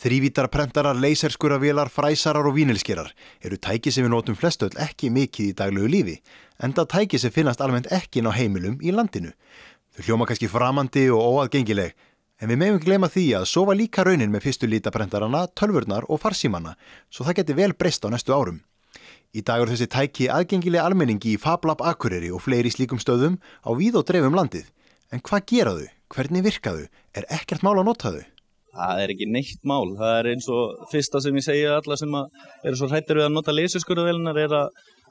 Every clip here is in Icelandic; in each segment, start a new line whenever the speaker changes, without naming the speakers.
Þrívíddarprentarar, leyserskuravélar, fræsarar og vínilskerar eru tæki sem við notum flestöll ekki mikið í daglegu lífi, enda tæki sem finnast almennt ekki inn á heimilum í landinu. Þau hljóma kannski framandi og óaðgengileg, en við megum ekki gleyma því að svo var líka raunin með fyrstu lítabrentarana, tölvurnar og farsímanna, svo það geti vel breyst á næstu árum. Í dag eru þessi tæki aðgengileg almenningi í FabLab Akureyri og fleiri slíkum stöðum á víð og dreif landið. En hvað gera þau? Hvernig virka þau? Er ekkert mál að nota þau?
Það ekki neitt mál. Það eins og fyrsta sem ég segi alla sem eru svo hræddir við að nota leysiskurðavélarnar að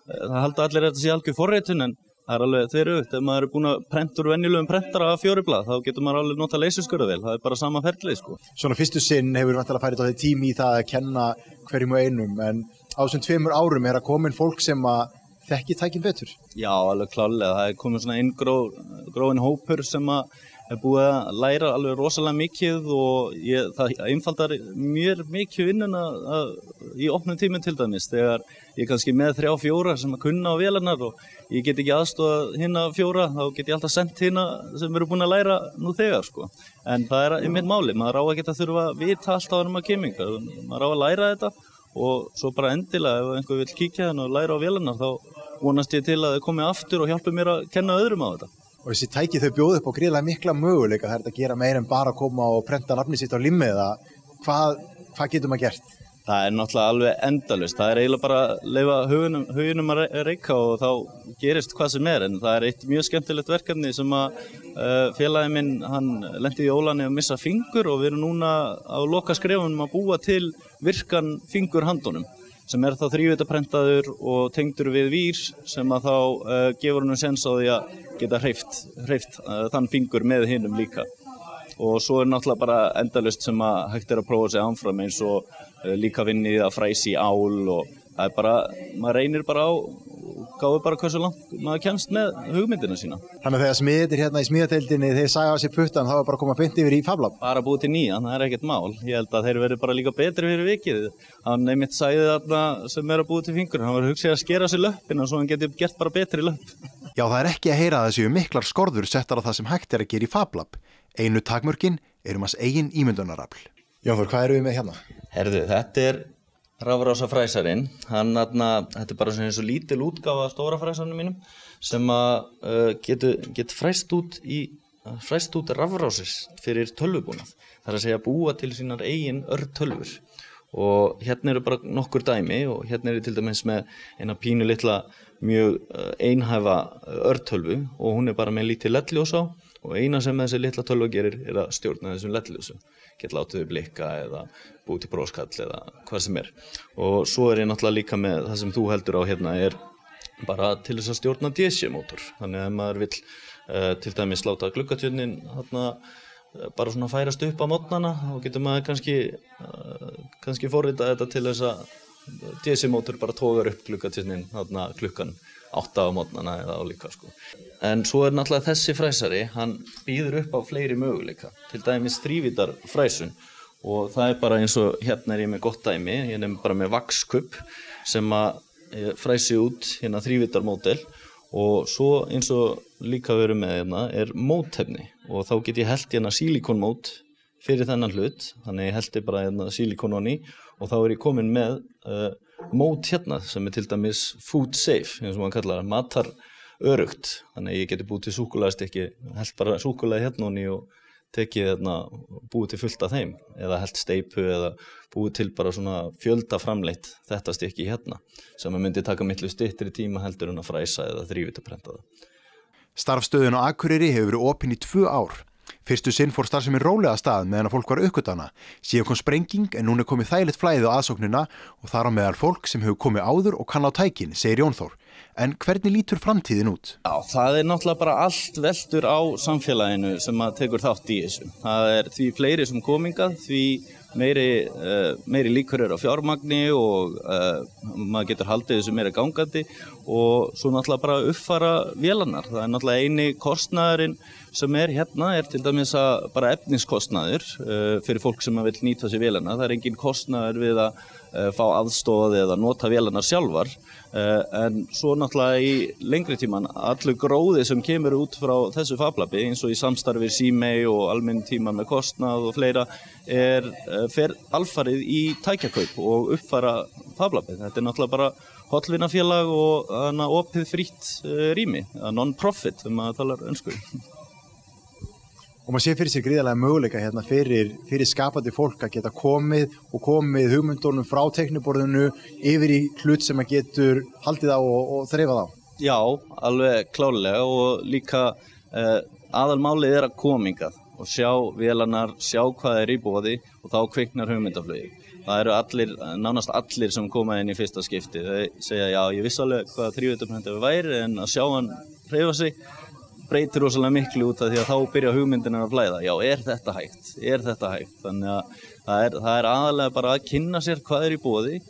það halda allir að þetta sé algjör forritun, en það alveg þveröfugt. Ef maður búin að prenta úr venjulegum prentara af 4 blað, þá getur maður alveg nota leysiskurðavél. Það bara sama ferlið, sko.
Svona fyrstu sinn hefur vantilega farið á því tími í það að kenna hverjum og einum, en á þessum 2 árum að komin fólk sem að þekki tækin betur.
Já, alveg klárlega. Það komin svona inngróin hópur sem búið að læra alveg rosalega mikið og það einfaldar mér mikið vinnuna í opnum tímum til dæmis. Þegar ég kannski með 3-4 sem að kunna á vélarnar og ég get ekki aðstoða hina 4, þá get ég alltaf sendt hina sem eru búin að læra nú þegar, sko. En það einmitt máli, maður á að geta þurfa að vita allt á maður kemminga. Maður á að læra þetta og svo bara endilega ef einhver vill kíkja hérna og læra á vélarnar, þá vonast ég til að þau komi aftur og hjálpi mér að kenna öðrum á þetta.
Og þessi tæki þau bjóðu upp á gríðarlega mikla möguleika. Það að gera meira en bara að koma og prenta nafnið sitt á limmið. Hvað getur maður gert?
Það náttúrulega alveg endalaust. Það eiginlega bara að leyfa hugunum að reika og þá gerist hvað sem en það eitt mjög skemmtilegt verkefni sem að félagi minn, hann lenti í óláni að missa fingur og við erum núna á lokaskrefunum að búa til virkan fingur handunum, sem þá þrívíddarprentaður og tengdur við vír sem að þá gefur honum séns á því að geta hreyft þann fingur með hinum líka. Og svo náttúrulega bara endalaust sem að hægt að prófa sig áfram, eins og líka vinnið að fræsi í ál, og það bara, maður reynir bara á gáðu bara hversu langt maður kemst með hugmyndina sína.
Þannig að þegar smiðir hérna í smíðadeildinni, þeir saga á sér puttan, þá bara að koma beint yfir í FabLab.
Bara búið til nýjan, það ekkert mál. Ég held að þeir verði bara líka betri fyrir vikið. Hann einmitt sagði þarna sem að búið til fingur, hann var hugsað að skera sér löppina svo hann geti gert bara betri löpp.
Já, það ekki að heyra að þessu miklar skorður settar á það sem hægt að gera í FabLab. Einu takmörkin manns eigin ímyndunarafl. Jónþór, hvað erum við með hérna?
Herðu, þetta rafrásafræsarinn, þetta bara eins og lítil útgáfa af stóra fræsarnum mínum sem getur fræst út rafrásir fyrir tölvubúnað. Það að segja búa til sínar eigin örtölvur. Og hérna eru bara nokkur dæmi og hérna til dæmis með eina pínu litla mjög einhæfa örtölvu og hún bara með lítið LED-ljós á og eina sem þessi litla tölva gerir að stjórna þessum LED-ljósum. Geta látið þau blikka eða búið til bróskall eða hvað sem Og svo ég náttúrulega líka með það sem þú heldur á hérna bara til þess að stjórna DC-mótor. Þannig að ef maður vill til dæmis láta gluggatjörnin bara svona færast upp á morgnana, þá getur maður kannski forrita þetta til þess að DC-mótor bara togar upp gluggatjörnin klukkan 8 á morgnana eða álíka, sko. En svo náttúrulega þessi fræsari, hann býður upp á fleiri möguleika, til dæmis þrívíddarfræsun, og það bara eins og hérna ég með gott dæmi, ég bara með vaxkubb sem að fræsi út hérna þrívíddarmódel, og svo eins og líka við erum með hérna móthefni, og þá get ég hellt hérna sílíkonmót fyrir þennan hlut, þannig ég hellti bara hérna sílíkon á ný og þá ég komin með mót hérna sem til dæmis food safe, eins og maður kallar matar örugt, þannig ég geti búið til súkkulaðistykki, hellt bara súkkulaði hérna og ný og tekið búið til fullt af þeim, eða hellt steipu eða búið til bara svona fjöldaframleitt þetta stykki hérna, sem myndi taka miklu styttri tíma heldur en að fræsa eða þrívíddarprenta það.
Starfsstöðin á Akureyri hefur verið opin í 2 ár. Fyrstu sinn fór starfsemin rólega af stað meðan að fólk var uppgötvana. Síðan kom sprenging en núna komið þægilegt flæði á aðsóknina og þar á meðal fólk sem hefur komið áður og kann á tækin, segir Jónþór. En hvernig lítur framtíðin út?
Já, það náttúrulega bara allt veltur á samfélaginu sem að tekur þátt í þessu. Það því fleiri sem komingað, því meiri líkur á fjármagni og maður getur haldið þessu meira gangandi og svo náttúrulega bara uppfæra vélarnar. Það náttúrulega eini kostnaðurinn sem hérna til dæmis að bara efniskostnaður fyrir fólk sem vil nýta sér vélarnar. Það engin kostnaður við að fá aðstoð eða nota vélarnar sjálfar, en svo náttúrulega í lengri tíman allur gróði sem kemur út frá þessu FabLabi eins og í samstarfi Símey og almenn tíma með kostnað og fleira fer alfarið í tækjakaup og uppfæra FabLabið. Þetta náttúrulega bara hollvinafélag og opið frítt rými, non-profit maður talar önsku.
Og maður sé fyrir sér gríðarlega möguleika hérna fyrir skapandi fólk að geta komið hugmyndunum frá teikniborðinu yfir í hlut sem að getur haldið á og þreifað á. Já,
alveg klárlega og líka aðalmálið að koma hingað og sjá vélarnar, sjá hvað í boði og þá kviknar hugmyndaflugi. Það eru nánast allir sem koma inn í fyrsta skipti. Þau segja, já, ég vissi alveg hvað 3D-prentur væri en að sjá hann hreyfa sig breytir rosalega miklu út af því að þá byrja hugmyndinar að flæða. Já, er þetta hægt? Þannig að það aðalega bara að kynna sér hvað í boði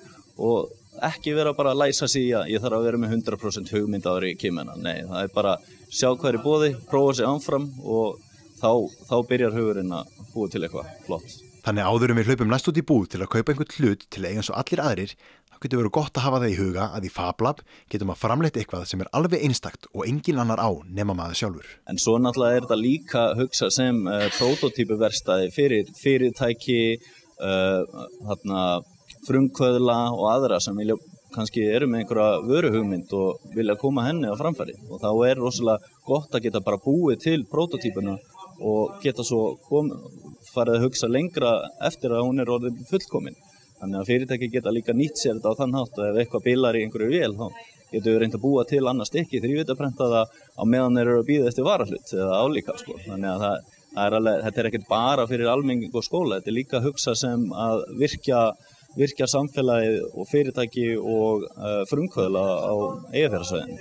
og ekki vera bara að læsa sig að ég þarf að vera með 100% hugmynd áður í kemena. Nei, það bara sjá hvað í boði, prófa sig áfram og þá byrjar hugurinn að búa til eitthvað flott.
Þannig áður við hlaupum næst út í búð til að kaupa einhvern hlut til að eiga eins og allir aðrir, þá getur verið gott að hafa það í huga að í FabLab getum að framleitt eitthvað sem alveg einstakt og engin annar á nema maður sjálfur.
En svo náttúrulega þetta líka hugsa sem prototípuverkstæði fyrir fyrirtæki, frumkvöðla og aðra sem vilja kannski með einhverja vöruhugmynd og vilja koma henni á framfæri. Og þá rosalega gott að geta bara búið til prototípuna og geta svo farið að hugsa lengra eftir að hún orðin fullkomin. Þannig að fyrirtæki geta líka nýtt sér þetta á þann hátt að ef eitthvað bilar í einhverju vél þá getur við reynt að búa til annað stykki 3D-prentaða á meðan þeir eru að bíða eftir varahlut eða álíka. Þannig að þetta ekkert bara fyrir almenning og skóla, þetta líka að hugsa sem að virkja samfélagið og fyrirtæki og frumkvöðla á Eyjafjarðarsvæðinu.